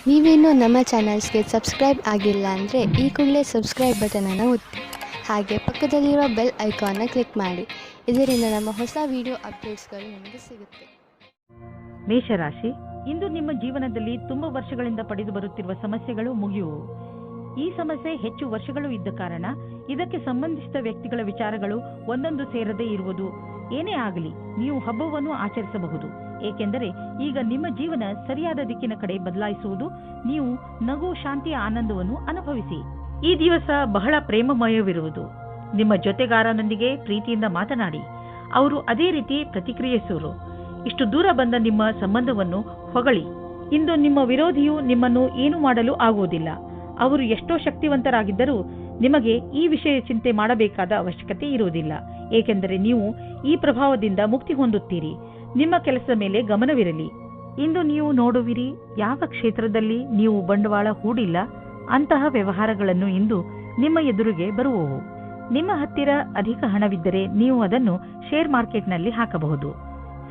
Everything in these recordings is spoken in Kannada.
ನೀವೇನೂ ನಮ್ಮ ಚಾನಲ್ಸ್ಗೆ ಸಬ್ಸ್ಕ್ರೈಬ್ ಆಗಿಲ್ಲ ಅಂದರೆ ಈ ಕೂಡಲೇ ಸಬ್ಸ್ಕ್ರೈಬ್ ಬಟನನ್ನು ಒತ್ತಿ, ಹಾಗೆ ಪಕ್ಕದಲ್ಲಿರುವ ಬೆಲ್ ಐಕಾನ್ನ ಕ್ಲಿಕ್ ಮಾಡಿ. ಇದರಿಂದ ನಮ್ಮ ಹೊಸ ವಿಡಿಯೋ ಅಪ್ಡೇಟ್ಸ್ಗಳು ನಿಮಗೆ ಸಿಗುತ್ತೆ. ಮೇಷರಾಶಿ, ಇಂದು ನಿಮ್ಮ ಜೀವನದಲ್ಲಿ ತುಂಬ ವರ್ಷಗಳಿಂದ ಪಡೆದು ಬರುತ್ತಿರುವ ಸಮಸ್ಯೆಗಳು ಮುಗಿಯುವು. ಈ ಸಮಸ್ಯೆ ಹೆಚ್ಚು ವರ್ಷಗಳು ಇದ್ದ ಕಾರಣ ಇದಕ್ಕೆ ಸಂಬಂಧಿಸಿದ ವ್ಯಕ್ತಿಗಳ ವಿಚಾರಗಳು ಒಂದೊಂದು ಸೇರದೇ ಇರುವುದು. ಏನೇ ಆಗಲಿ, ನೀವು ಹಬ್ಬವನ್ನು ಆಚರಿಸಬಹುದು, ಏಕೆಂದರೆ ಈಗ ನಿಮ್ಮ ಜೀವನ ಸರಿಯಾದ ದಿಕ್ಕಿನ ಕಡೆ ಬದಲಾಯಿಸುವುದು. ನೀವು ನಗು, ಶಾಂತಿಯ ಆನಂದವನ್ನು ಅನುಭವಿಸಿ. ಈ ದಿವಸ ಬಹಳ ಪ್ರೇಮಮಯವಿರುವುದು. ನಿಮ್ಮ ಜೊತೆಗಾರನೊಂದಿಗೆ ಪ್ರೀತಿಯಿಂದ ಮಾತನಾಡಿ, ಅವರು ಅದೇ ರೀತಿ ಪ್ರತಿಕ್ರಿಯಿಸುವರು. ಇಷ್ಟು ದೂರ ಬಂದ ನಿಮ್ಮ ಸಂಬಂಧವನ್ನು ಹೊಗಳಿ. ಇಂದು ನಿಮ್ಮ ವಿರೋಧಿಯು ನಿಮ್ಮನ್ನು ಏನು ಮಾಡಲು ಆಗುವುದಿಲ್ಲ. ಅವರು ಎಷ್ಟೋ ಶಕ್ತಿವಂತರಾಗಿದ್ದರೂ ನಿಮಗೆ ಈ ವಿಷಯ ಚಿಂತೆ ಮಾಡಬೇಕಾದ ಅವಶ್ಯಕತೆ ಇರುವುದಿಲ್ಲ, ಏಕೆಂದರೆ ನೀವು ಈ ಪ್ರಭಾವದಿಂದ ಮುಕ್ತಿ ಹೊಂದುತ್ತೀರಿ. ನಿಮ್ಮ ಕೆಲಸದ ಮೇಲೆ ಗಮನವಿರಲಿ. ಇಂದು ನೀವು ನೋಡುವಿರಿ, ಯಾವ ಕ್ಷೇತ್ರದಲ್ಲಿ ನೀವು ಬಂಡವಾಳ ಹೂಡಿಲ್ಲ ಅಂತಹ ವ್ಯವಹಾರಗಳನ್ನು ಇಂದು ನಿಮ್ಮ ಎದುರಿಗೆ ಬರುವವು. ನಿಮ್ಮ ಹತ್ತಿರ ಅಧಿಕ ಹಣವಿದ್ದರೆ ನೀವು ಅದನ್ನು ಶೇರ್ ಮಾರ್ಕೆಟ್ನಲ್ಲಿ ಹಾಕಬಹುದು.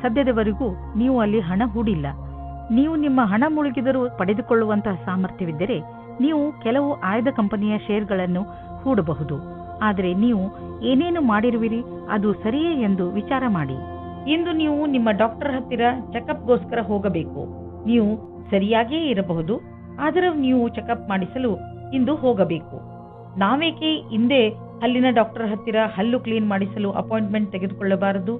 ಸದ್ಯದವರೆಗೂ ನೀವು ಅಲ್ಲಿ ಹಣ ಹೂಡಿಲ್ಲ. ನೀವು ನಿಮ್ಮ ಹಣ ಮುಳುಗಿದರೂ ಪಡೆದುಕೊಳ್ಳುವಂತಹ ಸಾಮರ್ಥ್ಯವಿದ್ದರೆ ನೀವು ಕೆಲವು ಆಯ್ದ ಕಂಪನಿಯ ಶೇರ್ಗಳನ್ನು ಹೂಡಬಹುದು. ಆದರೆ ನೀವು ಏನೇನು ಮಾಡಿರುವಿರಿ ಅದು ಸರಿಯೇ ಎಂದು ವಿಚಾರ ಮಾಡಿ. ಇಂದು ನೀವು ನಿಮ್ಮ ಡಾಕ್ಟರ್ ಹತ್ತಿರ ಚೆಕಪ್ಗೋಸ್ಕರ ಹೋಗಬೇಕು. ನೀವು ಸರಿಯಾಗಿಯೇ ಇರಬಹುದು, ಆದರೂ ನೀವು ಚೆಕಪ್ ಮಾಡಿಸಲು ಇಂದು ಹೋಗಬೇಕು. ನಾವೇಕೆ ಹಿಂದೆ ಹಲ್ಲಿನ ಡಾಕ್ಟರ್ ಹತ್ತಿರ ಹಲ್ಲು ಕ್ಲೀನ್ ಮಾಡಿಸಲು ಅಪಾಯಿಂಟ್ಮೆಂಟ್ ತೆಗೆದುಕೊಳ್ಳಬಾರದು?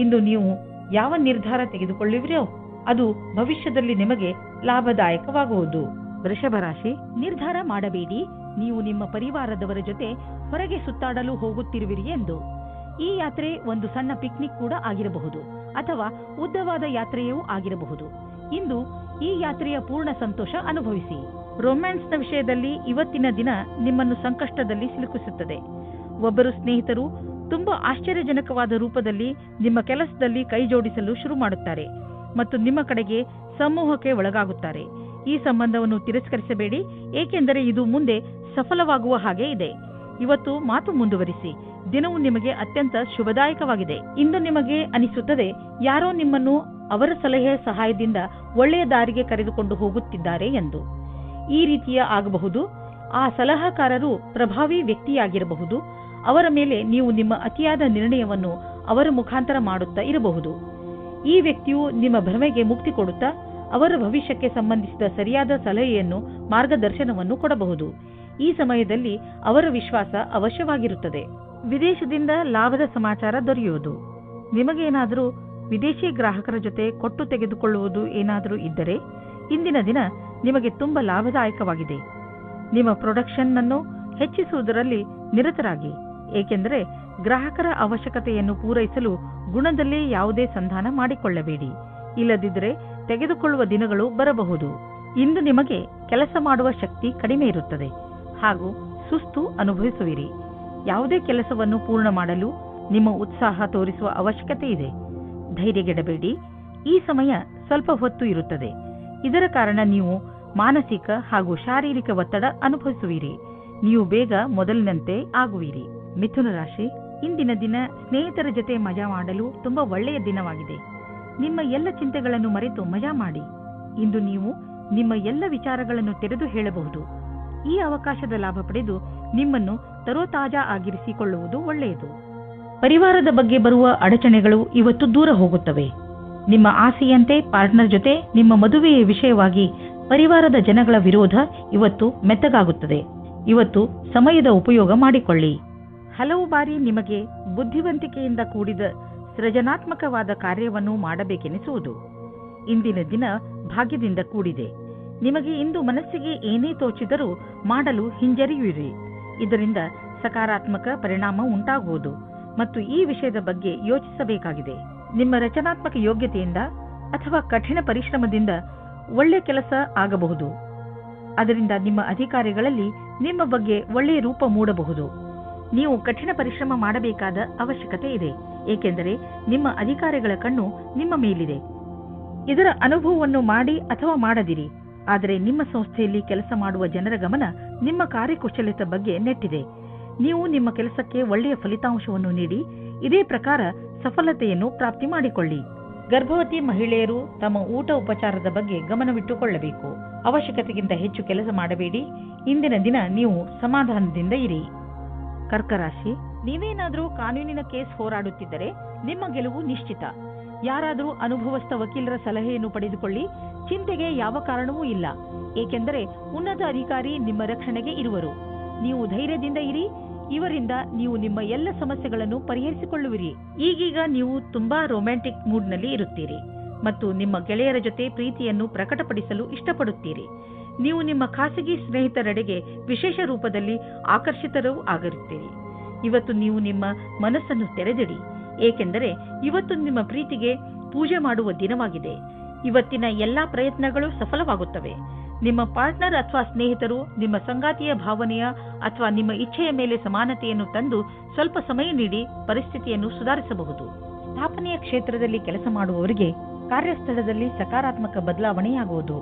ಇಂದು ನೀವು ಯಾವ ನಿರ್ಧಾರ ತೆಗೆದುಕೊಳ್ಳುವಿರೋ ಅದು ಭವಿಷ್ಯದಲ್ಲಿ ನಿಮಗೆ ಲಾಭದಾಯಕವಾಗುವುದು. ವೃಷಭ ರಾಶಿ, ನಿರ್ಧಾರ ಮಾಡಬೇಡಿ. ನೀವು ನಿಮ್ಮ ಪರಿವಾರದವರ ಜೊತೆ ಹೊರಗೆ ಸುತ್ತಾಡಲು ಹೋಗುತ್ತಿರುವಿರಿ ಎಂದು. ಈ ಯಾತ್ರೆ ಒಂದು ಸಣ್ಣ ಪಿಕ್ನಿಕ್ ಕೂಡ ಆಗಿರಬಹುದು, ಅಥವಾ ಉದ್ದವಾದ ಯಾತ್ರೆಯೂ ಆಗಿರಬಹುದು. ಇಂದು ಈ ಯಾತ್ರೆಯ ಪೂರ್ಣ ಸಂತೋಷ ಅನುಭವಿಸಿ. ರೊಮ್ಯಾನ್ಸ್ನ ವಿಷಯದಲ್ಲಿ ಇವತ್ತಿನ ದಿನ ನಿಮ್ಮನ್ನು ಸಂಕಷ್ಟದಲ್ಲಿ ಸಿಲುಕಿಸುತ್ತದೆ. ಒಬ್ಬರು ಸ್ನೇಹಿತರು ತುಂಬಾ ಆಶ್ಚರ್ಯಜನಕವಾದ ರೂಪದಲ್ಲಿ ನಿಮ್ಮ ಕೆಲಸದಲ್ಲಿ ಕೈ ಜೋಡಿಸಲು ಶುರು ಮಾಡುತ್ತಾರೆ ಮತ್ತು ನಿಮ್ಮ ಕಡೆಗೆ ಸಮೂಹಕ್ಕೆ ಒಳಗಾಗುತ್ತಾರೆ. ಈ ಸಂಬಂಧವನ್ನು ತಿರಸ್ಕರಿಸಬೇಡಿ, ಏಕೆಂದರೆ ಇದು ಮುಂದೆ ಸಫಲವಾಗುವ ಹಾಗೆ ಇದೆ. ಇವತ್ತು ಮಾತು ಮುಂದುವರಿಸಿ. ದಿನವು ನಿಮಗೆ ಅತ್ಯಂತ ಶುಭದಾಯಕವಾಗಿದೆ. ಇಂದು ನಿಮಗೆ ಅನಿಸುತ್ತದೆ ಯಾರೋ ನಿಮ್ಮನ್ನು ಅವರ ಸಲಹೆಯ ಸಹಾಯದಿಂದ ಒಳ್ಳೆಯ ದಾರಿಗೆ ಕರೆದುಕೊಂಡು ಹೋಗುತ್ತಿದ್ದಾರೆ ಎಂದು. ಈ ರೀತಿಯ ಆಗಬಹುದು. ಆ ಸಲಹಾಕಾರರು ಪ್ರಭಾವಿ ವ್ಯಕ್ತಿಯಾಗಿರಬಹುದು. ಅವರ ಮೇಲೆ ನೀವು ನಿಮ್ಮ ಅತಿಯಾದ ನಿರ್ಣಯವನ್ನು ಅವರ ಮುಖಾಂತರ ಮಾಡುತ್ತಾ ಇರಬಹುದು. ಈ ವ್ಯಕ್ತಿಯು ನಿಮ್ಮ ಭ್ರಮೆಗೆ ಮುಕ್ತಿ ಕೊಡುತ್ತಾ ಅವರ ಭವಿಷ್ಯಕ್ಕೆ ಸಂಬಂಧಿಸಿದ ಸರಿಯಾದ ಸಲಹೆಯನ್ನು, ಮಾರ್ಗದರ್ಶನವನ್ನು ಕೊಡಬಹುದು. ಈ ಸಮಯದಲ್ಲಿ ಅವರ ವಿಶ್ವಾಸ ಅವಶ್ಯವಾಗಿರುತ್ತದೆ. ವಿದೇಶದಿಂದ ಲಾಭದ ಸಮಾಚಾರ ದೊರೆಯುವುದು. ನಿಮಗೇನಾದರೂ ವಿದೇಶಿ ಗ್ರಾಹಕರ ಜೊತೆ ಕೊಟ್ಟು ತೆಗೆದುಕೊಳ್ಳುವುದು ಏನಾದರೂ ಇದ್ದರೆ ಇಂದಿನ ದಿನ ನಿಮಗೆ ತುಂಬ ಲಾಭದಾಯಕವಾಗಿದೆ. ನಿಮ್ಮ ಪ್ರೊಡಕ್ಷನ್ ಅನ್ನು ಹೆಚ್ಚಿಸುವುದರಲ್ಲಿ ನಿರತರಾಗಿ, ಏಕೆಂದರೆ ಗ್ರಾಹಕರ ಅವಶ್ಯಕತೆಯನ್ನು ಪೂರೈಸಲು ಗುಣದಲ್ಲಿ ಯಾವುದೇ ಸಂಧಾನ ಮಾಡಿಕೊಳ್ಳಬೇಡಿ. ಇಲ್ಲದಿದ್ದರೆ ತೆಗೆದುಕೊಳ್ಳುವ ದಿನಗಳು ಬರಬಹುದು. ಇಂದು ನಿಮಗೆ ಕೆಲಸ ಮಾಡುವ ಶಕ್ತಿ ಕಡಿಮೆ ಇರುತ್ತದೆ ಹಾಗೂ ಸುಸ್ತು ಅನುಭವಿಸುವಿರಿ. ಯಾವುದೇ ಕೆಲಸವನ್ನು ಪೂರ್ಣ ಮಾಡಲು ನಿಮ್ಮ ಉತ್ಸಾಹ ತೋರಿಸುವ ಅವಶ್ಯಕತೆ ಇದೆ. ಧೈರ್ಯಗೆಡಬೇಡಿ. ಈ ಸಮಯ ಸ್ವಲ್ಪ ಹೊತ್ತು ಇರುತ್ತದೆ. ಇದರ ಕಾರಣ ನೀವು ಮಾನಸಿಕ ಹಾಗೂ ಶಾರೀರಿಕ ಒತ್ತಡ ಅನುಭವಿಸುವಿರಿ. ನೀವು ಬೇಗ ಮೊದಲಿನಂತೆ ಆಗುವಿರಿ. ಮಿಥುನ ರಾಶಿ, ಇಂದಿನ ದಿನ ಸ್ನೇಹಿತರ ಜೊತೆ ಮಜಾ ಮಾಡಲು ತುಂಬಾ ಒಳ್ಳೆಯ ದಿನವಾಗಿದೆ. ನಿಮ್ಮ ಎಲ್ಲ ಚಿಂತೆಗಳನ್ನು ಮರೆತು ಮಜಾ ಮಾಡಿ. ಇಂದು ನೀವು ನಿಮ್ಮ ಎಲ್ಲ ವಿಚಾರಗಳನ್ನು ತೆರೆದು ಹೇಳಬಹುದು. ಈ ಅವಕಾಶದ ಲಾಭ ಪಡೆದು ನಿಮ್ಮನ್ನು ತರೋತಾಜಾ ಆಗಿರಿಸಿಕೊಳ್ಳುವುದು ಒಳ್ಳೆಯದು. ಪರಿವಾರದ ಬಗ್ಗೆ ಬರುವ ಅಡಚಣೆಗಳು ಇವತ್ತು ದೂರ ಹೋಗುತ್ತವೆ. ನಿಮ್ಮ ಆಸೆಯಂತೆ ಪಾರ್ಟ್ನರ್ ಜೊತೆ ನಿಮ್ಮ ಮದುವೆಯ ವಿಷಯವಾಗಿ ಪರಿವಾರದ ಜನಗಳ ವಿರೋಧ ಇವತ್ತು ಮೆತ್ತಗಾಗುತ್ತದೆ. ಇವತ್ತು ಸಮಯದ ಉಪಯೋಗ ಮಾಡಿಕೊಳ್ಳಿ. ಹಲವು ಬಾರಿ ನಿಮಗೆ ಬುದ್ಧಿವಂತಿಕೆಯಿಂದ ಕೂಡಿದ ಸೃಜನಾತ್ಮಕವಾದ ಕಾರ್ಯವನ್ನು ಮಾಡಬೇಕೆನಿಸುವುದು. ಇಂದಿನ ದಿನ ಭಾಗ್ಯದಿಂದ ಕೂಡಿದೆ. ನಿಮಗೆ ಇಂದು ಮನಸ್ಸಿಗೆ ಏನೇ ತೋಚಿದರೂ ಮಾಡಲು ಹಿಂಜರಿಯುವಿರಿ. ಇದರಿಂದ ಸಕಾರಾತ್ಮಕ ಪರಿಣಾಮ ಉಂಟಾಗುವುದು ಮತ್ತು ಈ ವಿಷಯದ ಬಗ್ಗೆ ಯೋಚಿಸಬೇಕಾಗಿದೆ. ನಿಮ್ಮ ರಚನಾತ್ಮಕ ಯೋಗ್ಯತೆಯಿಂದ ಅಥವಾ ಕಠಿಣ ಪರಿಶ್ರಮದಿಂದ ಒಳ್ಳೆಯ ಕೆಲಸ ಆಗಬಹುದು. ಅದರಿಂದ ನಿಮ್ಮ ಅಧಿಕಾರಿಗಳಲ್ಲಿ ನಿಮ್ಮ ಬಗ್ಗೆ ಒಳ್ಳೆಯ ರೂಪ ಮೂಡಬಹುದು. ನೀವು ಕಠಿಣ ಪರಿಶ್ರಮ ಮಾಡಬೇಕಾದ ಅವಶ್ಯಕತೆ ಇದೆ, ಏಕೆಂದರೆ ನಿಮ್ಮ ಅಧಿಕಾರಿಗಳ ಕಣ್ಣು ನಿಮ್ಮ ಮೇಲಿದೆ. ಇದರ ಅನುಭವವನ್ನು ಮಾಡಿ ಅಥವಾ ಮಾಡದಿರಿ, ಆದರೆ ನಿಮ್ಮ ಸಂಸ್ಥೆಯಲ್ಲಿ ಕೆಲಸ ಮಾಡುವ ಜನರ ಗಮನ ನಿಮ್ಮ ಕಾರ್ಯಕುಶಲತೆ ಬಗ್ಗೆ ನೆಟ್ಟಿದೆ. ನೀವು ನಿಮ್ಮ ಕೆಲಸಕ್ಕೆ ಒಳ್ಳೆಯ ಫಲಿತಾಂಶವನ್ನು ನೀಡಿ ಇದೇ ಪ್ರಕಾರ ಸಫಲತೆಯನ್ನು ಪ್ರಾಪ್ತಿ ಮಾಡಿಕೊಳ್ಳಿ. ಗರ್ಭವತಿ ಮಹಿಳೆಯರು ತಮ್ಮ ಊಟ ಉಪಚಾರದ ಬಗ್ಗೆ ಗಮನವಿಟ್ಟುಕೊಳ್ಳಬೇಕು. ಅವಶ್ಯಕತೆಗಿಂತ ಹೆಚ್ಚು ಕೆಲಸ ಮಾಡಬೇಡಿ. ಇಂದಿನ ದಿನ ನೀವು ಸಮಾಧಾನದಿಂದ ಇರಿ. ಕರ್ಕ ರಾಶಿ, ನೀವೇನಾದರೂ ಕಾನೂನಿನ ಕೇಸ್ ಹೋರಾಡುತ್ತಿದ್ದರೆ ನಿಮ್ಮ ಗೆಲುವು ನಿಶ್ಚಿತ. ಯಾರಾದರೂ ಅನುಭವಸ್ಥ ವಕೀಲರ ಸಲಹೆಯನ್ನು ಪಡೆದುಕೊಳ್ಳಿ. ಚಿಂತೆಗೆ ಯಾವ ಕಾರಣವೂ ಇಲ್ಲ, ಏಕೆಂದರೆ ಉನ್ನತ ಅಧಿಕಾರಿ ನಿಮ್ಮ ರಕ್ಷಣೆಗೆ ಇರುವರು. ನೀವು ಧೈರ್ಯದಿಂದ ಇರಿ. ಇವರಿಂದ ನೀವು ನಿಮ್ಮ ಎಲ್ಲ ಸಮಸ್ಯೆಗಳನ್ನು ಪರಿಹರಿಸಿಕೊಳ್ಳುವಿರಿ. ಈಗೀಗ ನೀವು ತುಂಬಾ ರೊಮ್ಯಾಂಟಿಕ್ ಮೂಡ್ನಲ್ಲಿ ಇರುತ್ತೀರಿ ಮತ್ತು ನಿಮ್ಮ ಗೆಳೆಯರ ಜೊತೆ ಪ್ರೀತಿಯನ್ನು ಪ್ರಕಟಪಡಿಸಲು ಇಷ್ಟಪಡುತ್ತೀರಿ. ನೀವು ನಿಮ್ಮ ಖಾಸಗಿ ಸ್ನೇಹಿತರೆಡೆಗೆ ವಿಶೇಷ ರೂಪದಲ್ಲಿ ಆಕರ್ಷಿತರೂ ಆಗಿರುತ್ತೀರಿ. ಇವತ್ತು ನೀವು ನಿಮ್ಮ ಮನಸ್ಸನ್ನು ತೆರೆದಿಡಿ, ಏಕೆಂದರೆ ಇವತ್ತು ನಿಮ್ಮ ಪ್ರೀತಿಗೆ ಪೂಜೆ ಮಾಡುವ ದಿನವಾಗಿದೆ. ಇವತ್ತಿನ ಎಲ್ಲಾ ಪ್ರಯತ್ನಗಳು ಸಫಲವಾಗುತ್ತವೆ. ನಿಮ್ಮ ಪಾರ್ಟ್ನರ್ ಅಥವಾ ಸ್ನೇಹಿತರು ನಿಮ್ಮ ಸಂಗಾತಿಯ ಭಾವನೆಯ ಅಥವಾ ನಿಮ್ಮ ಇಚ್ಛೆಯ ಮೇಲೆ ಸಮಾನತೆಯನ್ನು ತಂದು ಸ್ವಲ್ಪ ಸಮಯ ನೀಡಿ ಪರಿಸ್ಥಿತಿಯನ್ನು ಸುಧಾರಿಸಬಹುದು. ಸ್ಥಾಪನೆಯ ಕ್ಷೇತ್ರದಲ್ಲಿ ಕೆಲಸ ಮಾಡುವವರಿಗೆ ಕಾರ್ಯಸ್ಥಳದಲ್ಲಿ ಸಕಾರಾತ್ಮಕ ಬದಲಾವಣೆಯಾಗುವುದು.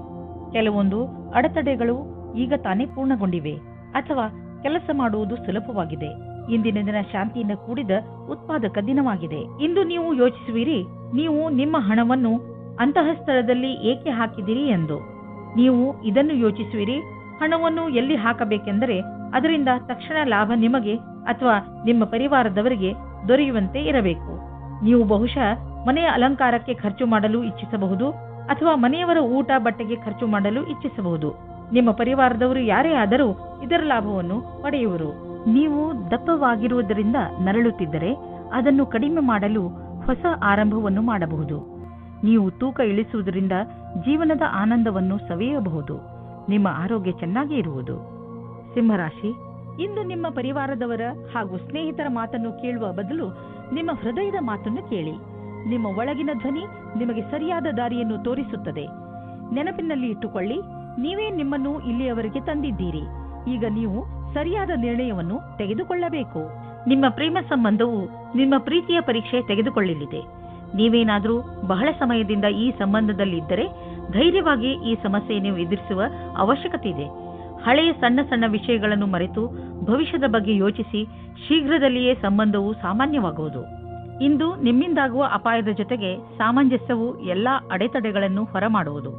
ಕೆಲವೊಂದು ಅಡೆತಡೆಗಳು ಈಗ ತಾನೇ ಪೂರ್ಣಗೊಂಡಿವೆ ಅಥವಾ ಕೆಲಸ ಮಾಡುವುದು ಸುಲಭವಾಗಿದೆ. ಇಂದಿನ ದಿನ ಶಾಂತಿಯಿಂದ ಕೂಡಿದ ಉತ್ಪಾದಕ ದಿನವಾಗಿದೆ. ಇಂದು ನೀವು ಯೋಚಿಸುವಿರಿ, ನೀವು ನಿಮ್ಮ ಹಣವನ್ನು ಅಂತಹ ಸ್ಥಳದಲ್ಲಿ ಏಕೆ ಹಾಕಿದಿರಿ ಎಂದು. ನೀವು ಇದನ್ನು ಯೋಚಿಸುವಿರಿ, ಹಣವನ್ನು ಎಲ್ಲಿ ಹಾಕಬೇಕೆಂದರೆ ಅದರಿಂದ ತಕ್ಷಣ ಲಾಭ ನಿಮಗೆ ಅಥವಾ ನಿಮ್ಮ ಪರಿವಾರದವರಿಗೆ ದೊರೆಯುವಂತೆ ಇರಬೇಕು. ನೀವು ಬಹುಶಃ ಮನೆಯ ಅಲಂಕಾರಕ್ಕೆ ಖರ್ಚು ಮಾಡಲು ಇಚ್ಛಿಸಬಹುದು ಅಥವಾ ಮನೆಯವರ ಊಟ ಬಟ್ಟೆಗೆ ಖರ್ಚು ಮಾಡಲು ಇಚ್ಛಿಸಬಹುದು. ನಿಮ್ಮ ಪರಿವಾರದವರು ಯಾರೇ ಆದರೂ ಇದರ ಲಾಭವನ್ನು ಪಡೆಯುವರು. ನೀವು ದಪ್ಪವಾಗಿರುವುದರಿಂದ ನರಳುತ್ತಿದ್ದರೆ ಅದನ್ನು ಕಡಿಮೆ ಮಾಡಲು ಹೊಸ ಆರಂಭವನ್ನು ಮಾಡಬಹುದು. ನೀವು ತೂಕ ಇಳಿಸುವುದರಿಂದ ಜೀವನದ ಆನಂದವನ್ನು ಸವಿಯಬಹುದು. ನಿಮ್ಮ ಆರೋಗ್ಯ ಚೆನ್ನಾಗಿ ಇರುವುದು. ಸಿಂಹರಾಶಿ, ಇಂದು ನಿಮ್ಮ ಪರಿವಾರದವರ ಹಾಗೂ ಸ್ನೇಹಿತರ ಮಾತನ್ನು ಕೇಳುವ ಬದಲು ನಿಮ್ಮ ಹೃದಯದ ಮಾತನ್ನು ಕೇಳಿ. ನಿಮ್ಮ ಒಳಗಿನ ಧ್ವನಿ ನಿಮಗೆ ಸರಿಯಾದ ದಾರಿಯನ್ನು ತೋರಿಸುತ್ತದೆ. ನೆನಪಿನಲ್ಲಿ ಇಟ್ಟುಕೊಳ್ಳಿ, ನೀವೇ ನಿಮ್ಮನ್ನು ಇಲ್ಲಿಯವರೆಗೆ ತಂದಿದ್ದೀರಿ. ಈಗ ನೀವು ಸರಿಯಾದ ನಿರ್ಣಯವನ್ನು ತೆಗೆದುಕೊಳ್ಳಬೇಕು. ನಿಮ್ಮ ಪ್ರೇಮ ಸಂಬಂಧವು ನಿಮ್ಮ ಪ್ರೀತಿಯ ಪರೀಕ್ಷೆ ತೆಗೆದುಕೊಳ್ಳಲಿದೆ. ನೀವೇನಾದರೂ ಬಹಳ ಸಮಯದಿಂದ ಈ ಸಂಬಂಧದಲ್ಲಿದ್ದರೆ ಧೈರ್ಯವಾಗಿ ಈ ಸಮಸ್ಯೆಯನ್ನು ಎದುರಿಸುವ ಅವಶ್ಯಕತೆ ಇದೆ. ಹಳೆಯ ಸಣ್ಣ ಸಣ್ಣ ವಿಷಯಗಳನ್ನು ಮರೆತು ಭವಿಷ್ಯದ ಬಗ್ಗೆ ಯೋಚಿಸಿ ಶೀಘ್ರದಲ್ಲಿಯೇ ಸಂಬಂಧವು ಸಾಮಾನ್ಯವಾಗುವುದು. ಇಂದು ನಿಮ್ಮಿಂದಾಗುವ ಅಪಾಯದ ಜೊತೆಗೆ ಸಾಮಂಜಸ್ಯವು ಎಲ್ಲಾ ಅಡೆತಡೆಗಳನ್ನು ಹೊರಮಾಡುವುದು.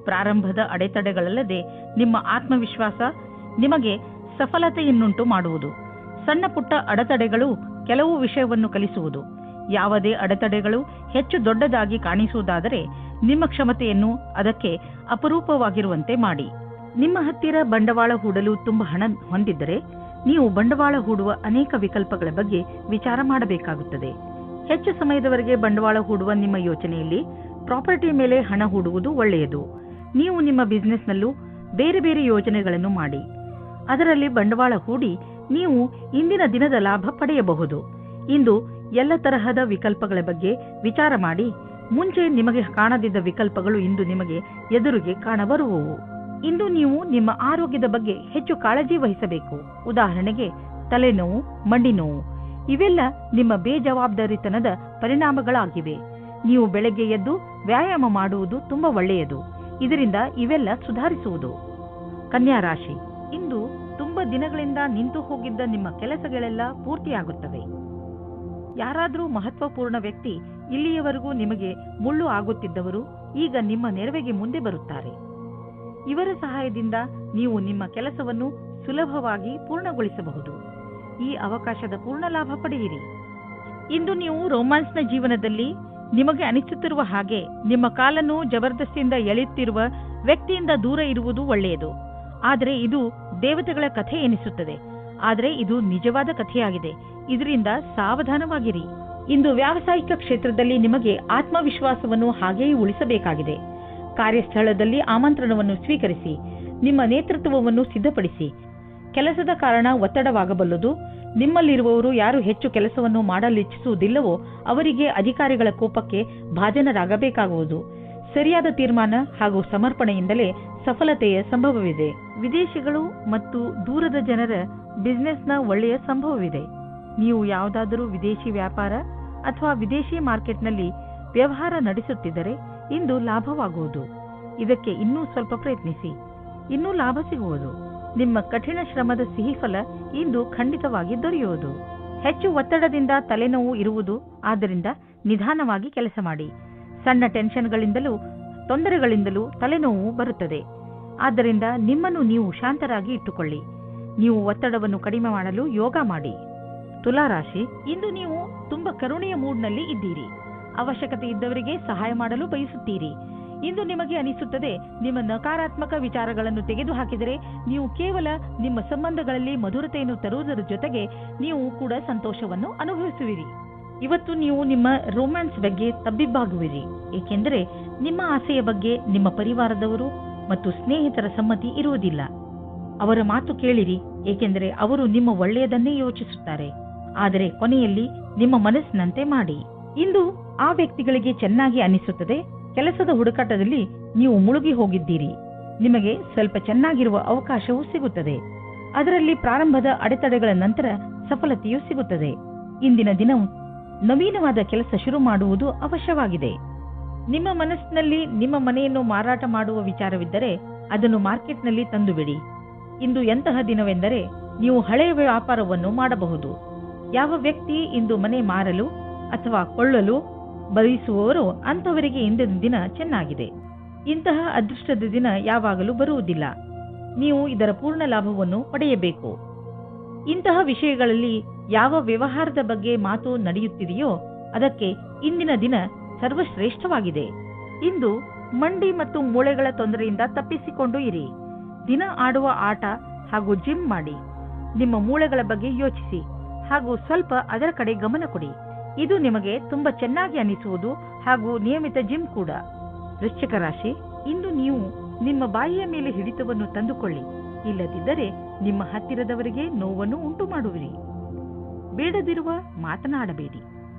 ಪ್ರಾರಂಭದ ಅಡೆತಡೆಗಳಲ್ಲದೆ ನಿಮ್ಮ ಆತ್ಮವಿಶ್ವಾಸ ನಿಮಗೆ ಸಫಲತೆಯನ್ನುಂಟು ಮಾಡುವುದು. ಸಣ್ಣ ಪುಟ್ಟ ಅಡೆತಡೆಗಳು ಕೆಲವು ವಿಷಯವನ್ನು ಕಲಿಸುವುದು. ಯಾವುದೇ ಅಡೆತಡೆಗಳು ಹೆಚ್ಚು ದೊಡ್ಡದಾಗಿ ಕಾಣಿಸುವುದಾದರೆ ನಿಮ್ಮ ಕ್ಷಮತೆಯನ್ನು ಅದಕ್ಕೆ ಅಪರೂಪವಾಗಿರುವಂತೆ ಮಾಡಿ. ನಿಮ್ಮ ಹತ್ತಿರ ಬಂಡವಾಳ ಹೂಡಲು ತುಂಬ ಹಣ ಹೊಂದಿದ್ದರೆ ನೀವು ಬಂಡವಾಳ ಹೂಡುವ ಅನೇಕ ವಿಕಲ್ಪಗಳ ಬಗ್ಗೆ ವಿಚಾರ ಮಾಡಬೇಕಾಗುತ್ತದೆ. ಹೆಚ್ಚು ಸಮಯದವರೆಗೆ ಬಂಡವಾಳ ಹೂಡುವ ನಿಮ್ಮ ಯೋಚನೆಯಲ್ಲಿ ಪ್ರಾಪರ್ಟಿ ಮೇಲೆ ಹಣ ಹೂಡುವುದು ಒಳ್ಳೆಯದು. ನೀವು ನಿಮ್ಮ ಬಿಸಿನೆಸ್ನಲ್ಲೂ ಬೇರೆ ಬೇರೆ ಯೋಜನೆಗಳನ್ನು ಮಾಡಿ ಅದರಲ್ಲಿ ಬಂಡವಾಳ ಹೂಡಿ ನೀವು ಇಂದಿನ ದಿನದ ಲಾಭ ಪಡೆಯಬಹುದು. ಇಂದು ಎಲ್ಲ ತರಹದ ವಿಕಲ್ಪಗಳ ಬಗ್ಗೆ ವಿಚಾರ ಮಾಡಿ. ಮುಂಚೆ ನಿಮಗೆ ಕಾಣದಿದ್ದ ವಿಕಲ್ಪಗಳು ಇಂದು ನಿಮಗೆ ಎದುರಿಗೆ ಕಾಣಬರುವವು. ಇಂದು ನೀವು ನಿಮ್ಮ ಆರೋಗ್ಯದ ಬಗ್ಗೆ ಹೆಚ್ಚು ಕಾಳಜಿ ವಹಿಸಬೇಕು. ಉದಾಹರಣೆಗೆ ತಲೆನೋವು, ಮಂಡಿ ನೋವು ಇವೆಲ್ಲ ನಿಮ್ಮ ಬೇಜವಾಬ್ದಾರಿತನದ ಪರಿಣಾಮಗಳಾಗಿವೆ. ನೀವು ಬೆಳಗ್ಗೆ ಎದ್ದು ವ್ಯಾಯಾಮ ಮಾಡುವುದು ತುಂಬಾ ಒಳ್ಳೆಯದು. ಇದರಿಂದ ಇವೆಲ್ಲ ಸುಧಾರಿಸುವುದು. ಕನ್ಯಾ ರಾಶಿ, ಇಂದು ತುಂಬಾ ದಿನಗಳಿಂದ ನಿಂತು ಹೋಗಿದ್ದ ನಿಮ್ಮ ಕೆಲಸಗಳೆಲ್ಲ ಪೂರ್ತಿಯಾಗುತ್ತವೆ. ಯಾರಾದರೂ ಮಹತ್ವಪೂರ್ಣ ವ್ಯಕ್ತಿ ಇಲ್ಲಿಯವರೆಗೂ ನಿಮಗೆ ಮುಳ್ಳು ಆಗುತ್ತಿದ್ದವರು ಈಗ ನಿಮ್ಮ ನೆರವಿಗೆ ಮುಂದೆ ಬರುತ್ತಾರೆ. ಇವರ ಸಹಾಯದಿಂದ ನೀವು ನಿಮ್ಮ ಕೆಲಸವನ್ನು ಸುಲಭವಾಗಿ ಪೂರ್ಣಗೊಳಿಸಬಹುದು. ಈ ಅವಕಾಶದ ಪೂರ್ಣ ಲಾಭ ಪಡೆಯಿರಿ. ಇಂದು ನೀವು ರೊಮ್ಯಾನ್ಸ್ನ ಜೀವನದಲ್ಲಿ ನಿಮಗೆ ಅನಿಸುತ್ತಿರುವ ಹಾಗೆ ನಿಮ್ಮ ಕಾಲನ್ನು ಜಬರ್ದಸ್ತಿಯಿಂದ ಎಳೆಯುತ್ತಿರುವ ವ್ಯಕ್ತಿಯಿಂದ ದೂರ ಇರುವುದು ಒಳ್ಳೆಯದು. ಆದರೆ ಇದು ದೇವತೆಗಳ ಕಥೆ ಎನಿಸುತ್ತದೆ. ಆದರೆ ಇದು ನಿಜವಾದ ಕಥೆಯಾಗಿದೆ. ಇದರಿಂದ ಸಾವಧಾನವಾಗಿರಿ. ಇಂದು ವ್ಯಾವಸಾಯಿಕ ಕ್ಷೇತ್ರದಲ್ಲಿ ನಿಮಗೆ ಆತ್ಮವಿಶ್ವಾಸವನ್ನು ಹಾಗೆಯೇ ಉಳಿಸಬೇಕಾಗಿದೆ. ಕಾರ್ಯಸ್ಥಳದಲ್ಲಿ ಆಮಂತ್ರಣವನ್ನು ಸ್ವೀಕರಿಸಿ ನಿಮ್ಮ ನೇತೃತ್ವವನ್ನು ಸಿದ್ಧಪಡಿಸಿ. ಕೆಲಸದ ಕಾರಣ ಒತ್ತಡವಾಗಬಲ್ಲದು. ನಿಮ್ಮಲ್ಲಿರುವವರು ಯಾರು ಹೆಚ್ಚು ಕೆಲಸವನ್ನು ಮಾಡಲಿಚ್ಛಿಸುವುದಿಲ್ಲವೋ ಅವರಿಗೆ ಅಧಿಕಾರಿಗಳ ಕೋಪಕ್ಕೆ ಭಾಜನರಾಗಬೇಕಾಗುವುದು. ಸರಿಯಾದ ತೀರ್ಮಾನ ಹಾಗೂ ಸಮರ್ಪಣೆಯಿಂದಲೇ ಸಫಲತೆಯ ಸಂಭವವಿದೆ. ವಿದೇಶಿಗಳು ಮತ್ತು ದೂರದ ಜನರ ಬಿಸಿನೆಸ್ನ ಒಳ್ಳೆಯ ಸಂಭವವಿದೆ. ನೀವು ಯಾವುದಾದರೂ ವಿದೇಶಿ ವ್ಯಾಪಾರ ಅಥವಾ ವಿದೇಶಿ ಮಾರ್ಕೆಟ್ನಲ್ಲಿ ವ್ಯವಹಾರ ನಡೆಸುತ್ತಿದ್ದರೆ ಇಂದು ಲಾಭವಾಗುವುದು. ಇದಕ್ಕೆ ಇನ್ನೂ ಸ್ವಲ್ಪ ಪ್ರಯತ್ನಿಸಿ, ಇನ್ನೂ ಲಾಭ ಸಿಗುವುದು. ನಿಮ್ಮ ಕಠಿಣ ಶ್ರಮದ ಸಿಹಿಫಲ ಇಂದು ಖಂಡಿತವಾಗಿ ದೊರೆಯುವುದು. ಹೆಚ್ಚು ಒತ್ತಡದಿಂದ ತಲೆನೋವು ಇರುವುದು. ಆದ್ದರಿಂದ ನಿಧಾನವಾಗಿ ಕೆಲಸ ಮಾಡಿ. ಸಣ್ಣ ಟೆನ್ಷನ್ಗಳಿಂದಲೂ ತೊಂದರೆಗಳಿಂದಲೂ ತಲೆನೋವು ಬರುತ್ತದೆ. ಆದ್ದರಿಂದ ನಿಮ್ಮನ್ನು ನೀವು ಶಾಂತರಾಗಿ ಇಟ್ಟುಕೊಳ್ಳಿ. ನೀವು ಒತ್ತಡವನ್ನು ಕಡಿಮೆ ಮಾಡಲು ಯೋಗ ಮಾಡಿ. ತುಲಾರಾಶಿ, ಇಂದು ನೀವು ತುಂಬಾ ಕರುಣೆಯ ಮೂಡ್ನಲ್ಲಿ ಇದ್ದೀರಿ. ಅವಶ್ಯಕತೆ ಇದ್ದವರಿಗೆ ಸಹಾಯ ಮಾಡಲು ಬಯಸುತ್ತೀರಿ. ಇಂದು ನಿಮಗೆ ಅನಿಸುತ್ತದೆ, ನಿಮ್ಮ ನಕಾರಾತ್ಮಕ ವಿಚಾರಗಳನ್ನು ತೆಗೆದುಹಾಕಿದರೆ ನೀವು ಕೇವಲ ನಿಮ್ಮ ಸಂಬಂಧಗಳಲ್ಲಿ ಮಧುರತೆಯನ್ನು ತರುವುದರ ಜೊತೆಗೆ ನೀವು ಕೂಡ ಸಂತೋಷವನ್ನು ಅನುಭವಿಸುವಿರಿ. ಇವತ್ತು ನೀವು ನಿಮ್ಮ ರೊಮ್ಯಾನ್ಸ್ ಬಗ್ಗೆ ತಬ್ಬಿಬ್ಬಾಗುವಿರಿ, ಏಕೆಂದರೆ ನಿಮ್ಮ ಆಸೆಯ ಬಗ್ಗೆ ನಿಮ್ಮ ಪರಿವಾರದವರು ಮತ್ತು ಸ್ನೇಹಿತರ ಸಮ್ಮತಿ ಇರುವುದಿಲ್ಲ. ಅವರ ಮಾತು ಕೇಳಿರಿ, ಏಕೆಂದರೆ ಅವರು ನಿಮ್ಮ ಒಳ್ಳೆಯದನ್ನೇ ಯೋಚಿಸುತ್ತಾರೆ. ಆದರೆ ಕೊನೆಯಲ್ಲಿ ನಿಮ್ಮ ಮನಸ್ಸಿನಂತೆ ಮಾಡಿ. ಇಂದು ಆ ವ್ಯಕ್ತಿಗಳಿಗೆ ಚೆನ್ನಾಗಿ ಅನಿಸುತ್ತದೆ. ಕೆಲಸದ ಹುಡುಕಾಟದಲ್ಲಿ ನೀವು ಮುಳುಗಿ ಹೋಗಿದ್ದೀರಿ. ನಿಮಗೆ ಸ್ವಲ್ಪ ಚೆನ್ನಾಗಿರುವ ಅವಕಾಶವೂ ಸಿಗುತ್ತದೆ. ಅದರಲ್ಲಿ ಪ್ರಾರಂಭದ ಅಡೆತಡೆಗಳ ನಂತರ ಸಫಲತೆಯೂ ಸಿಗುತ್ತದೆ. ಇಂದಿನ ದಿನವು ನವೀನವಾದ ಕೆಲಸ ಶುರು ಮಾಡುವುದು ಅವಶ್ಯವಾಗಿದೆ. ನಿಮ್ಮ ಮನಸ್ಸಿನಲ್ಲಿ ನಿಮ್ಮ ಮನೆಯನ್ನು ಮಾರಾಟ ಮಾಡುವ ವಿಚಾರವಿದ್ದರೆ ಅದನ್ನು ಮಾರ್ಕೆಟ್ನಲ್ಲಿ ತಂದುಬಿಡಿ. ಇಂದು ಎಂತಹ ದಿನವೆಂದರೆ ನೀವು ಹಳೆಯ ವ್ಯಾಪಾರವನ್ನು ಮಾಡಬಹುದು. ಯಾವ ವ್ಯಕ್ತಿ ಇಂದು ಮನೆ ಮಾರಲು ಅಥವಾ ಕೊಳ್ಳಲು ಬಯಸುವವರು ಅಂಥವರಿಗೆ ಇಂದಿನ ದಿನ ಚೆನ್ನಾಗಿದೆ. ಇಂತಹ ಅದೃಷ್ಟದ ದಿನ ಯಾವಾಗಲೂ ಬರುವುದಿಲ್ಲ. ನೀವು ಇದರ ಪೂರ್ಣ ಲಾಭವನ್ನು ಪಡೆಯಬೇಕು. ಇಂತಹ ವಿಷಯಗಳಲ್ಲಿ ಯಾವ ವ್ಯವಹಾರದ ಬಗ್ಗೆ ಮಾತು ನಡೆಯುತ್ತಿದೆಯೋ ಅದಕ್ಕೆ ಇಂದಿನ ದಿನ ಸರ್ವಶ್ರೇಷ್ಠವಾಗಿದೆ. ಇಂದು ಮಂಡಿ ಮತ್ತು ಮೂಳೆಗಳ ತೊಂದರೆಯಿಂದ ತಪ್ಪಿಸಿಕೊಂಡು ಇರಿ. ದಿನ ಆಡುವ ಆಟ ಹಾಗೂ ಜಿಮ್ ಮಾಡಿ. ನಿಮ್ಮ ಮೂಳೆಗಳ ಬಗ್ಗೆ ಯೋಚಿಸಿ ಹಾಗೂ ಸ್ವಲ್ಪ ಅದರ ಕಡೆ ಗಮನ ಕೊಡಿ. ಇದು ನಿಮಗೆ ತುಂಬಾ ಚೆನ್ನಾಗಿ ಅನಿಸುವುದು ಹಾಗೂ ನಿಯಮಿತ ಜಿಮ್ ಕೂಡ. ವೃಶ್ಚಿಕ ರಾಶಿ, ಇಂದು ನೀವು ನಿಮ್ಮ ಬಾಯಿಯ ಮೇಲೆ ಹಿಡಿತವನ್ನು ತಂದುಕೊಳ್ಳಿ. ಇಲ್ಲದಿದ್ದರೆ ನಿಮ್ಮ ಹತ್ತಿರದವರಿಗೆ ನೋವನ್ನು ಉಂಟು ಮಾಡುವಿರಿ. ಬೇಡದಿರುವ ಮಾತನಾಡಬೇಡಿ.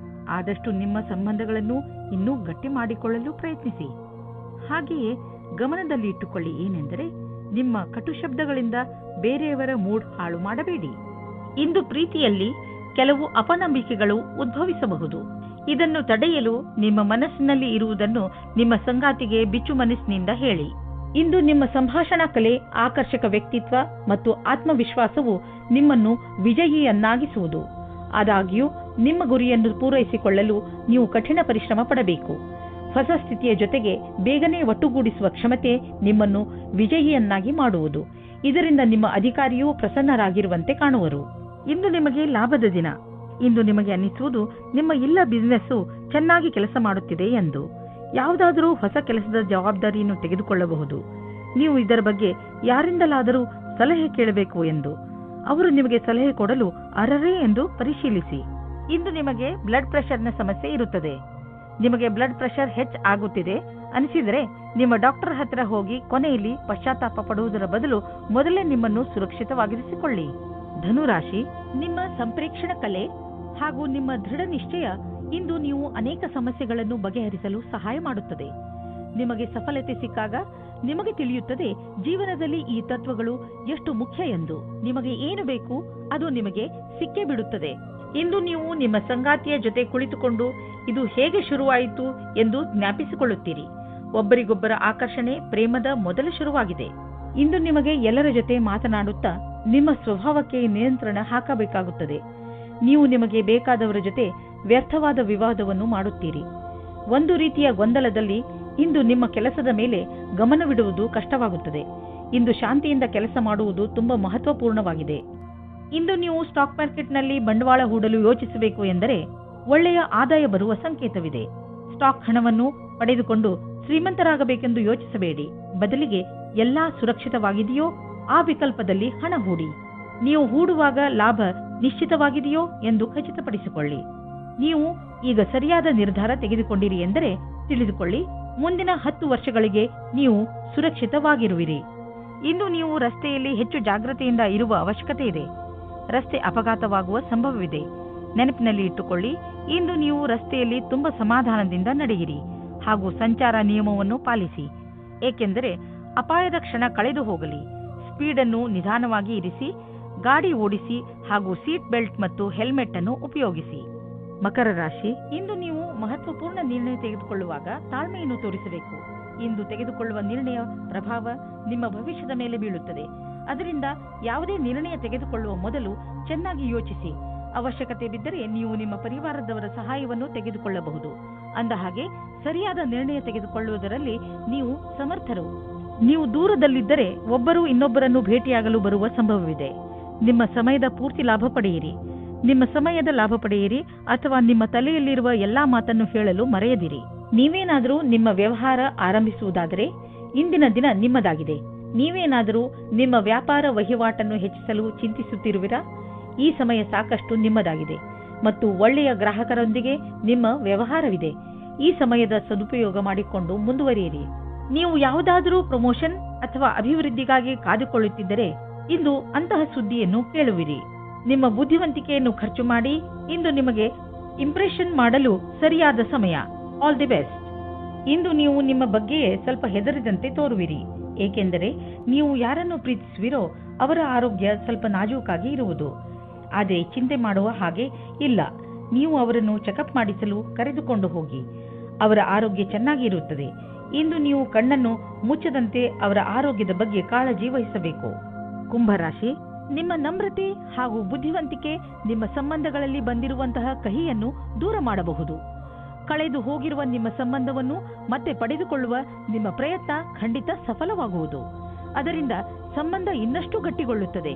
ಆದಷ್ಟು ನಿಮ್ಮ ಸಂಬಂಧಗಳನ್ನು ಇನ್ನೂ ಗಟ್ಟಿ ಮಾಡಿಕೊಳ್ಳಲು ಪ್ರಯತ್ನಿಸಿ. ಹಾಗೆಯೇ ಗಮನದಲ್ಲಿ ಇಟ್ಟುಕೊಳ್ಳಿ ಏನೆಂದರೆ ನಿಮ್ಮ ಕಟು ಶಬ್ದಗಳಿಂದ ಬೇರೆಯವರ ಮೂಡ್ ಹಾಳು ಮಾಡಬೇಡಿ. ಇಂದು ಪ್ರೀತಿಯಲ್ಲಿ ಕೆಲವು ಅಪನಂಬಿಕೆಗಳು ಉದ್ಭವಿಸಬಹುದು. ಇದನ್ನು ತಡೆಯಲು ನಿಮ್ಮ ಮನಸ್ಸಿನಲ್ಲಿ ಇರುವುದನ್ನು ನಿಮ್ಮ ಸಂಗಾತಿಗೆ ಬಿಚ್ಚು ಮನಸ್ಸಿನಿಂದ ಹೇಳಿ. ಇಂದು ನಿಮ್ಮ ಸಂಭಾಷಣಾ ಕಲೆ, ಆಕರ್ಷಕ ವ್ಯಕ್ತಿತ್ವ ಮತ್ತು ಆತ್ಮವಿಶ್ವಾಸವು ನಿಮ್ಮನ್ನು ವಿಜಯಿಯನ್ನಾಗಿಸುವುದು. ಆದಾಗ್ಯೂ ನಿಮ್ಮ ಗುರಿಯನ್ನು ಪೂರೈಸಿಕೊಳ್ಳಲು ನೀವು ಕಠಿಣ ಪರಿಶ್ರಮ ಪಡಬೇಕು. ಹೊಸ ಸ್ಥಿತಿಯ ಜೊತೆಗೆ ಬೇಗನೆ ಒಟ್ಟುಗೂಡಿಸುವ ಕ್ಷಮತೆ ನಿಮ್ಮನ್ನು ವಿಜಯಿಯನ್ನಾಗಿ ಮಾಡುವುದು. ಇದರಿಂದ ನಿಮ್ಮ ಅಧಿಕಾರಿಯೂ ಪ್ರಸನ್ನರಾಗಿರುವಂತೆ ಕಾಣುವರು. ಇಂದು ನಿಮಗೆ ಲಾಭದ ದಿನ. ಇಂದು ನಿಮಗೆ ಅನ್ನಿಸುವುದು ನಿಮ್ಮ ಎಲ್ಲ ಬಿಸಿನೆಸ್ಸು ಚೆನ್ನಾಗಿ ಕೆಲಸ ಮಾಡುತ್ತಿದೆ ಎಂದು. ಯಾವುದಾದರೂ ಹೊಸ ಕೆಲಸದ ಜವಾಬ್ದಾರಿಯನ್ನು ತೆಗೆದುಕೊಳ್ಳಬಹುದು. ನೀವು ಇದರ ಬಗ್ಗೆ ಯಾರಿಂದಲಾದರೂ ಸಲಹೆ ಕೇಳಬೇಕು ಎಂದು. ಅವರು ನಿಮಗೆ ಸಲಹೆ ಕೊಡಲು ಅರ್ಹರೇ ಎಂದು ಪರಿಶೀಲಿಸಿ. ಇಂದು ನಿಮಗೆ ಬ್ಲಡ್ ಪ್ರೆಷರ್ನ ಸಮಸ್ಯೆ ಇರುತ್ತದೆ. ನಿಮಗೆ ಬ್ಲಡ್ ಪ್ರೆಷರ್ ಆಗುತ್ತಿದೆ ಅನಿಸಿದರೆ ನಿಮ್ಮ ಡಾಕ್ಟರ್ ಹತ್ತಿರ ಹೋಗಿ ಕೊನೆಯಲ್ಲಿ ಪಶ್ಚಾತ್ತಾಪ ಪಡುವುದರ ಬದಲು ಮೊದಲೇ ನಿಮ್ಮನ್ನು ಸುರಕ್ಷಿತವಾಗಿರಿಸಿಕೊಳ್ಳಿ. ಧನುರಾಶಿ, ನಿಮ್ಮ ಸಂಪ್ರೇಕ್ಷಣ ಕಲೆ ಹಾಗೂ ನಿಮ್ಮ ದೃಢ ನಿಶ್ಚಯ ಇಂದು ನೀವು ಅನೇಕ ಸಮಸ್ಯೆಗಳನ್ನು ಬಗೆಹರಿಸಲು ಸಹಾಯ ಮಾಡುತ್ತದೆ. ನಿಮಗೆ ಸಫಲತೆ ಸಿಕ್ಕಾಗ ನಿಮಗೆ ತಿಳಿಯುತ್ತದೆ ಜೀವನದಲ್ಲಿ ಈ ತತ್ವಗಳು ಎಷ್ಟು ಮುಖ್ಯ ಎಂದು. ನಿಮಗೆ ಏನು ಬೇಕು ಅದು ನಿಮಗೆ ಸಿಕ್ಕೇ ಬಿಡುತ್ತದೆ. ಇಂದು ನೀವು ನಿಮ್ಮ ಸಂಗಾತಿಯ ಜೊತೆ ಕುಳಿತುಕೊಂಡು ಇದು ಹೇಗೆ ಶುರುವಾಯಿತು ಎಂದು ಜ್ಞಾಪಿಸಿಕೊಳ್ಳುತ್ತೀರಿ. ಒಬ್ಬರಿಗೊಬ್ಬರ ಆಕರ್ಷಣೆ ಪ್ರೇಮದ ಮೊದಲ ಶುರುವಾಗಿದೆ. ಇಂದು ನಿಮಗೆ ಎಲ್ಲರ ಜೊತೆ ಮಾತನಾಡುತ್ತಾ ನಿಮ್ಮ ಸ್ವಭಾವಕ್ಕೆ ನಿಯಂತ್ರಣ ಹಾಕಬೇಕಾಗುತ್ತದೆ. ನೀವು ನಿಮಗೆ ಬೇಕಾದವರ ಜೊತೆ ವ್ಯರ್ಥವಾದ ವಿವಾದವನ್ನು ಮಾಡುತ್ತೀರಿ. ಒಂದು ರೀತಿಯ ಗೊಂದಲದಲ್ಲಿ ಇಂದು ನಿಮ್ಮ ಕೆಲಸದ ಮೇಲೆ ಗಮನವಿಡುವುದು ಕಷ್ಟವಾಗುತ್ತದೆ. ಇಂದು ಶಾಂತಿಯಿಂದ ಕೆಲಸ ಮಾಡುವುದು ತುಂಬಾ ಮಹತ್ವಪೂರ್ಣವಾಗಿದೆ. ಇಂದು ನೀವು ಸ್ಟಾಕ್ ಮಾರ್ಕೆಟ್ನಲ್ಲಿ ಬಂಡವಾಳ ಹೂಡಲು ಯೋಚಿಸಬೇಕು ಎಂದರೆ ಒಳ್ಳೆಯ ಆದಾಯ ಬರುವ ಸಂಕೇತವಿದೆ. ಸ್ಟಾಕ್ ಹಣವನ್ನು ಪಡೆದುಕೊಂಡು ಶ್ರೀಮಂತರಾಗಬೇಕೆಂದು ಯೋಚಿಸಬೇಡಿ. ಬದಲಿಗೆ ಎಲ್ಲಾ ಸುರಕ್ಷಿತವಾಗಿದೆಯೋ ಆ ವಿಕಲ್ಪದಲ್ಲಿ ಹಣ ಹೂಡಿ. ನೀವು ಹೂಡುವಾಗ ಲಾಭ ನಿಶ್ಚಿತವಾಗಿದೆಯೋ ಎಂದು ಖಚಿತಪಡಿಸಿಕೊಳ್ಳಿ. ನೀವು ಈಗ ಸರಿಯಾದ ನಿರ್ಧಾರ ತೆಗೆದುಕೊಂಡಿರಿ ಎಂದರೆ ತಿಳಿದುಕೊಳ್ಳಿ, ಮುಂದಿನ 10 ವರ್ಷಗಳಿಗೆ ನೀವು ಸುರಕ್ಷಿತವಾಗಿರುವಿರಿ. ಇಂದು ನೀವು ರಸ್ತೆಯಲ್ಲಿ ಹೆಚ್ಚು ಜಾಗೃತೆಯಿಂದ ಇರುವ ಅವಶ್ಯಕತೆ ಇದೆ. ರಸ್ತೆ ಅಪಘಾತವಾಗುವ ಸಂಭವವಿದೆ. ನೆನಪಿನಲ್ಲಿ ಇಟ್ಟುಕೊಳ್ಳಿ, ಇಂದು ನೀವು ರಸ್ತೆಯಲ್ಲಿ ತುಂಬಾ ಸಮಾಧಾನದಿಂದ ನಡೆಯಿರಿ ಹಾಗೂ ಸಂಚಾರ ನಿಯಮವನ್ನು ಪಾಲಿಸಿ. ಏಕೆಂದರೆ ಅಪಾಯದ ಕ್ಷಣ ಕಳೆದು ಹೋಗಲಿ. ಸ್ಪೀಡ್ ಅನ್ನು ನಿಧಾನವಾಗಿ ಇರಿಸಿ, ಗಾಡಿ ಓಡಿಸಿ ಹಾಗೂ ಸೀಟ್ ಬೆಲ್ಟ್ ಮತ್ತು ಹೆಲ್ಮೆಟ್ ಅನ್ನು ಉಪಯೋಗಿಸಿ. ಮಕರ ರಾಶಿ, ಇಂದು ನೀವು ಮಹತ್ವಪೂರ್ಣ ನಿರ್ಣಯ ತೆಗೆದುಕೊಳ್ಳುವಾಗ ತಾಳ್ಮೆಯನ್ನು ತೋರಿಸಬೇಕು. ಇಂದು ತೆಗೆದುಕೊಳ್ಳುವ ನಿರ್ಣಯ ಪ್ರಭಾವ ನಿಮ್ಮ ಭವಿಷ್ಯದ ಮೇಲೆ ಬೀಳುತ್ತದೆ. ಅದರಿಂದ ಯಾವುದೇ ನಿರ್ಣಯ ತೆಗೆದುಕೊಳ್ಳುವ ಮೊದಲು ಚೆನ್ನಾಗಿ ಯೋಚಿಸಿ. ಅವಶ್ಯಕತೆ ಬಿದ್ದರೆ ನೀವು ನಿಮ್ಮ ಪರಿವಾರದವರ ಸಹಾಯವನ್ನು ತೆಗೆದುಕೊಳ್ಳಬಹುದು. ಅಂದ ಹಾಗೆ ಸರಿಯಾದ ನಿರ್ಣಯ ತೆಗೆದುಕೊಳ್ಳುವುದರಲ್ಲಿ ನೀವು ಸಮರ್ಥರು. ನೀವು ದೂರದಲ್ಲಿದ್ದರೆ ಒಬ್ಬರು ಇನ್ನೊಬ್ಬರನ್ನು ಭೇಟಿಯಾಗಲು ಬರುವ ಸಂಭವವಿದೆ. ನಿಮ್ಮ ಸಮಯದ ಪೂರ್ತಿ ಲಾಭ ಪಡೆಯಿರಿ. ನಿಮ್ಮ ಸಮಯದ ಲಾಭ ಪಡೆಯಿರಿ ಅಥವಾ ನಿಮ್ಮ ತಲೆಯಲ್ಲಿರುವ ಎಲ್ಲಾ ಮಾತನ್ನು ಹೇಳಲು ಮರೆಯದಿರಿ. ನೀವೇನಾದರೂ ನಿಮ್ಮ ವ್ಯವಹಾರ ಆರಂಭಿಸುವುದಾದರೆ ಇಂದಿನ ದಿನ ನಿಮ್ಮದಾಗಿದೆ. ನೀವೇನಾದರೂ ನಿಮ್ಮ ವ್ಯಾಪಾರ ವಹಿವಾಟನ್ನು ಹೆಚ್ಚಿಸಲು ಚಿಂತಿಸುತ್ತಿರುವಿರಾ? ಈ ಸಮಯ ಸಾಕಷ್ಟು ನಿಮ್ಮದಾಗಿದೆ ಮತ್ತು ಒಳ್ಳೆಯ ಗ್ರಾಹಕರೊಂದಿಗೆ ನಿಮ್ಮ ವ್ಯವಹಾರವಿದೆ. ಈ ಸಮಯದ ಸದುಪಯೋಗ ಮಾಡಿಕೊಂಡು ಮುಂದುವರಿಯಿರಿ. ನೀವು ಯಾವುದಾದರೂ ಪ್ರಮೋಷನ್ ಅಥವಾ ಅಭಿವೃದ್ಧಿಗಾಗಿ ಕಾದುಕೊಳ್ಳುತ್ತಿದ್ದರೆ ಇಂದು ಅಂತಹ ಸುದ್ದಿಯನ್ನು ಕೇಳುವಿರಿ. ನಿಮ್ಮ ಬುದ್ಧಿವಂತಿಕೆಯನ್ನು ಖರ್ಚು ಮಾಡಿ. ಇಂದು ನಿಮಗೆ ಇಂಪ್ರೆಷನ್ ಮಾಡಲು ಸರಿಯಾದ ಸಮಯ. All the best. ಇಂದು ನೀವು ನಿಮ್ಮ ಬಗ್ಗೆಯೇ ಸ್ವಲ್ಪ ಹೆದರಿದಂತೆ ತೋರುವಿರಿ, ಏಕೆಂದರೆ ನೀವು ಯಾರನ್ನು ಪ್ರೀತಿಸುವಿರೋ ಅವರ ಆರೋಗ್ಯ ಸ್ವಲ್ಪ ನಾಜೂಕಾಗಿ ಇರುವುದು. ಆದರೆ ಚಿಂತೆ ಮಾಡುವ ಹಾಗೆ ಇಲ್ಲ. ನೀವು ಅವರನ್ನು ಚೆಕಪ್ ಮಾಡಿಸಲು ಕರೆದುಕೊಂಡು ಹೋಗಿ. ಅವರ ಆರೋಗ್ಯ ಚೆನ್ನಾಗಿ ಇರುತ್ತದೆ. ಇಂದು ನೀವು ಕಣ್ಣನ್ನು ಮುಚ್ಚದಂತೆ ಅವರ ಆರೋಗ್ಯದ ಬಗ್ಗೆ ಕಾಳಜಿ ವಹಿಸಬೇಕು. ಕುಂಭರಾಶಿ, ನಿಮ್ಮ ನಮ್ರತೆ ಹಾಗೂ ಬುದ್ಧಿವಂತಿಕೆ ನಿಮ್ಮ ಸಂಬಂಧಗಳಲ್ಲಿ ಬಂದಿರುವಂತಹ ಕಹಿಯನ್ನು ದೂರ ಮಾಡಬಹುದು. ಕಳೆದು ಹೋಗಿರುವ ನಿಮ್ಮ ಸಂಬಂಧವನ್ನು ಮತ್ತೆ ಪಡೆದುಕೊಳ್ಳುವ ನಿಮ್ಮ ಪ್ರಯತ್ನ ಖಂಡಿತ ಸಫಲವಾಗುವುದು. ಅದರಿಂದ ಸಂಬಂಧ ಇನ್ನಷ್ಟು ಗಟ್ಟಿಗೊಳ್ಳುತ್ತದೆ.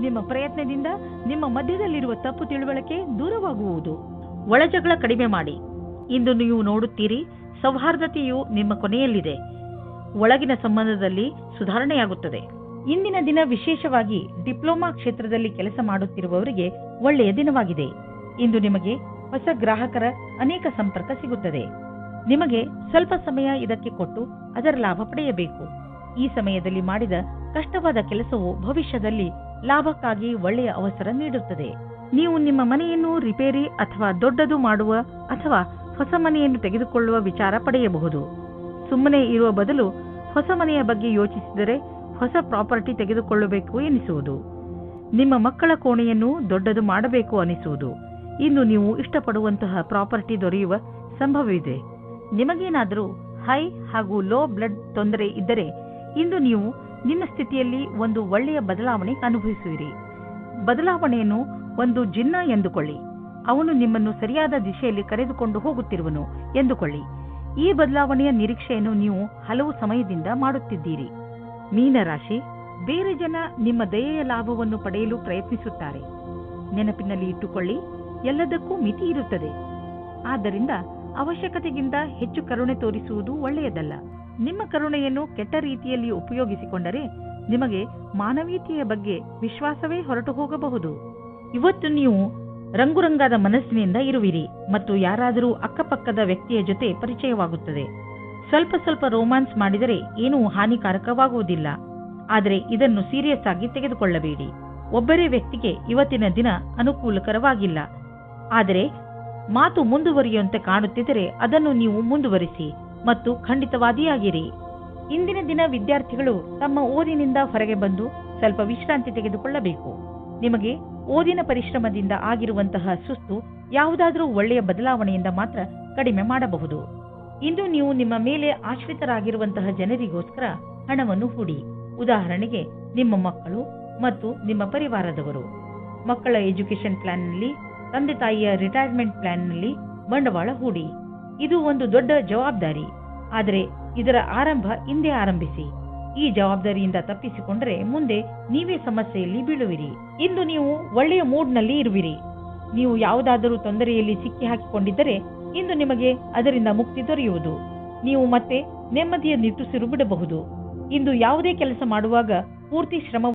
ನಿಮ್ಮ ಪ್ರಯತ್ನದಿಂದ ನಿಮ್ಮ ಮಧ್ಯದಲ್ಲಿರುವ ತಪ್ಪು ತಿಳುವಳಿಕೆ ದೂರವಾಗುವುದು. ಒಳಜಗಳ ಕಡಿಮೆ ಮಾಡಿ. ಇಂದು ನೀವು ನೋಡುತ್ತೀರಿ, ಸೌಹಾರ್ದತೆಯು ನಿಮ್ಮ ಕೊನೆಯಲ್ಲಿದೆ. ಒಳಗಿನ ಸಂಬಂಧದಲ್ಲಿ ಸುಧಾರಣೆಯಾಗುತ್ತದೆ. ಇಂದಿನ ದಿನ ವಿಶೇಷವಾಗಿ ಡಿಪ್ಲೊಮಾ ಕ್ಷೇತ್ರದಲ್ಲಿ ಕೆಲಸ ಮಾಡುತ್ತಿರುವವರಿಗೆ ಒಳ್ಳೆಯ ದಿನವಾಗಿದೆ. ಇಂದು ನಿಮಗೆ ಹೊಸ ಗ್ರಾಹಕರ ಅನೇಕ ಸಂಪರ್ಕ ಸಿಗುತ್ತದೆ. ನಿಮಗೆ ಸ್ವಲ್ಪ ಸಮಯ ಇದಕ್ಕೆ ಕೊಟ್ಟು ಅದರ ಲಾಭ ಪಡೆಯಬೇಕು. ಈ ಸಮಯದಲ್ಲಿ ಮಾಡಿದ ಕಷ್ಟವಾದ ಕೆಲಸವು ಭವಿಷ್ಯದಲ್ಲಿ ಲಾಭಕ್ಕಾಗಿ ಒಳ್ಳೆಯ ಅವಸರ ನೀಡುತ್ತದೆ. ನೀವು ನಿಮ್ಮ ಮನೆಯನ್ನು ರಿಪೇರಿ ಅಥವಾ ದೊಡ್ಡದು ಮಾಡುವ ಅಥವಾ ಹೊಸ ಮನೆಯನ್ನು ತೆಗೆದುಕೊಳ್ಳುವ ವಿಚಾರ ಪಡೆಯಬಹುದು. ಸುಮ್ಮನೆ ಇರುವ ಬದಲು ಹೊಸ ಮನೆಯ ಬಗ್ಗೆ ಯೋಚಿಸಿದರೆ ಹೊಸ ಪ್ರಾಪರ್ಟಿ ತೆಗೆದುಕೊಳ್ಳಬೇಕು ಎನಿಸುವುದು. ನಿಮ್ಮ ಮಕ್ಕಳ ಕೋಣೆಯನ್ನು ದೊಡ್ಡದು ಮಾಡಬೇಕು ಅನಿಸುವುದು. ಇಂದು ನೀವು ಇಷ್ಟಪಡುವಂತಹ ಪ್ರಾಪರ್ಟಿ ದೊರೆಯುವ ಸಂಭವವಿದೆ. ನಿಮಗೇನಾದರೂ ಹೈ ಹಾಗೂ ಲೋ ಬ್ಲಡ್ ತೊಂದರೆ ಇದ್ದರೆ ಇಂದು ನೀವು ನಿಮ್ಮ ಸ್ಥಿತಿಯಲ್ಲಿ ಒಂದು ಒಳ್ಳೆಯ ಬದಲಾವಣೆ ಅನುಭವಿಸುವಿರಿ. ಬದಲಾವಣೆಯನ್ನು ಒಂದು ಜಿನ್ನ ಎಂದುಕೊಳ್ಳಿ. ಅವನು ನಿಮ್ಮನ್ನು ಸರಿಯಾದ ದಿಶೆಯಲ್ಲಿ ಕರೆದುಕೊಂಡು ಹೋಗುತ್ತಿರುವನು ಎಂದುಕೊಳ್ಳಿ. ಈ ಬದಲಾವಣೆಯ ನಿರೀಕ್ಷೆಯನ್ನು ನೀವು ಹಲವು ಸಮಯದಿಂದ ಮಾಡುತ್ತಿದ್ದೀರಿ. ಮೀನರಾಶಿ, ಬೇರೆ ಜನ ನಿಮ್ಮ ದಯೆಯ ಲಾಭವನ್ನು ಪಡೆಯಲು ಪ್ರಯತ್ನಿಸುತ್ತಾರೆ. ನೆನಪಿನಲ್ಲಿ ಇಟ್ಟುಕೊಳ್ಳಿ, ಎಲ್ಲದಕ್ಕೂ ಮಿತಿ ಇರುತ್ತದೆ. ಆದ್ದರಿಂದ ಅವಶ್ಯಕತೆಗಿಂತ ಹೆಚ್ಚು ಕರುಣೆ ತೋರಿಸುವುದು ಒಳ್ಳೆಯದಲ್ಲ. ನಿಮ್ಮ ಕರುಣೆಯನ್ನು ಕೆಟ್ಟ ರೀತಿಯಲ್ಲಿ ಉಪಯೋಗಿಸಿಕೊಂಡರೆ ನಿಮಗೆ ಮಾನವೀಯತೆಯ ಬಗ್ಗೆ ವಿಶ್ವಾಸವೇ ಹೊರಟು ಹೋಗಬಹುದು. ಇವತ್ತು ನೀವು ರಂಗುರಂಗಾದ ಮನಸ್ಸಿನಿಂದ ಇರುವಿರಿ ಮತ್ತು ಯಾರಾದರೂ ಅಕ್ಕಪಕ್ಕದ ವ್ಯಕ್ತಿಯ ಜೊತೆ ಪರಿಚಯವಾಗುತ್ತದೆ. ಸ್ವಲ್ಪ ಸ್ವಲ್ಪ ರೋಮ್ಯಾನ್ಸ್ ಮಾಡಿದರೆ ಏನೂ ಹಾನಿಕಾರಕವಾಗುವುದಿಲ್ಲ. ಆದರೆ ಇದನ್ನು ಸೀರಿಯಸ್ ಆಗಿ ತೆಗೆದುಕೊಳ್ಳಬೇಡಿ. ಒಬ್ಬರೇ ವ್ಯಕ್ತಿಗೆ ಇವತ್ತಿನ ದಿನ ಅನುಕೂಲಕರವಾಗಿಲ್ಲ. ಆದರೆ ಮಾತು ಮುಂದುವರಿಯುವಂತೆ ಕಾಣುತ್ತಿದ್ದರೆ ಅದನ್ನು ನೀವು ಮುಂದುವರಿಸಿ ಮತ್ತು ಖಂಡಿತವಾದಿಯಾಗಿರಿ. ಇಂದಿನ ದಿನ ವಿದ್ಯಾರ್ಥಿಗಳು ತಮ್ಮ ಓದಿನಿಂದ ಹೊರಗೆ ಬಂದು ಸ್ವಲ್ಪ ವಿಶ್ರಾಂತಿ ತೆಗೆದುಕೊಳ್ಳಬೇಕು. ನಿಮಗೆ ಓದಿನ ಪರಿಶ್ರಮದಿಂದ ಆಗಿರುವಂತಹ ಸುಸ್ತು ಯಾವುದಾದರೂ ಒಳ್ಳೆಯ ಬದಲಾವಣೆಯಿಂದ ಮಾತ್ರ ಕಡಿಮೆ ಮಾಡಬಹುದು. ಇಂದು ನೀವು ನಿಮ್ಮ ಮೇಲೆ ಆಶ್ರಿತರಾಗಿರುವಂತಹ ಜನರಿಗೋಸ್ಕರ ಹಣವನ್ನು ಹೂಡಿ. ಉದಾಹರಣೆಗೆ ನಿಮ್ಮ ಮಕ್ಕಳು ಮತ್ತು ನಿಮ್ಮ ಪರಿವಾರದವರು. ಮಕ್ಕಳ ಎಜುಕೇಶನ್ ಪ್ಲಾನ್ನಲ್ಲಿ, ತಂದೆ ತಾಯಿಯ ರಿಟೈರ್ಮೆಂಟ್ ಪ್ಲಾನ್ನಲ್ಲಿ ಬಂಡವಾಳ ಹೂಡಿ. ಇದು ಒಂದು ದೊಡ್ಡ ಜವಾಬ್ದಾರಿ. ಆದರೆ ಇದರ ಆರಂಭ ಇಂದೇ ಆರಂಭಿಸಿ. ಈ ಜವಾಬ್ದಾರಿಯಿಂದ ತಪ್ಪಿಸಿಕೊಂಡರೆ ಮುಂದೆ ನೀವೇ ಸಮಸ್ಯೆಯಲ್ಲಿ ಬೀಳುವಿರಿ. ಇಂದು ನೀವು ಒಳ್ಳೆಯ ಮೂಡ್ನಲ್ಲಿ ಇರುವಿರಿ. ನೀವು ಯಾವುದಾದರೂ ತೊಂದರೆಯಲ್ಲಿ ಸಿಕ್ಕಿ ಹಾಕಿಕೊಂಡಿದ್ದರೆ ಇಂದು ನಿಮಗೆ ಅದರಿಂದ ಮುಕ್ತಿ ದೊರೆಯುವುದು. ನೀವು ಮತ್ತೆ ನೆಮ್ಮದಿಯ ನಿಟ್ಟುಸಿರು ಬಿಡಬಹುದು. ಇಂದು ಯಾವುದೇ ಕೆಲಸ ಮಾಡುವಾಗ ಪೂರ್ತಿ ಶ್ರಮ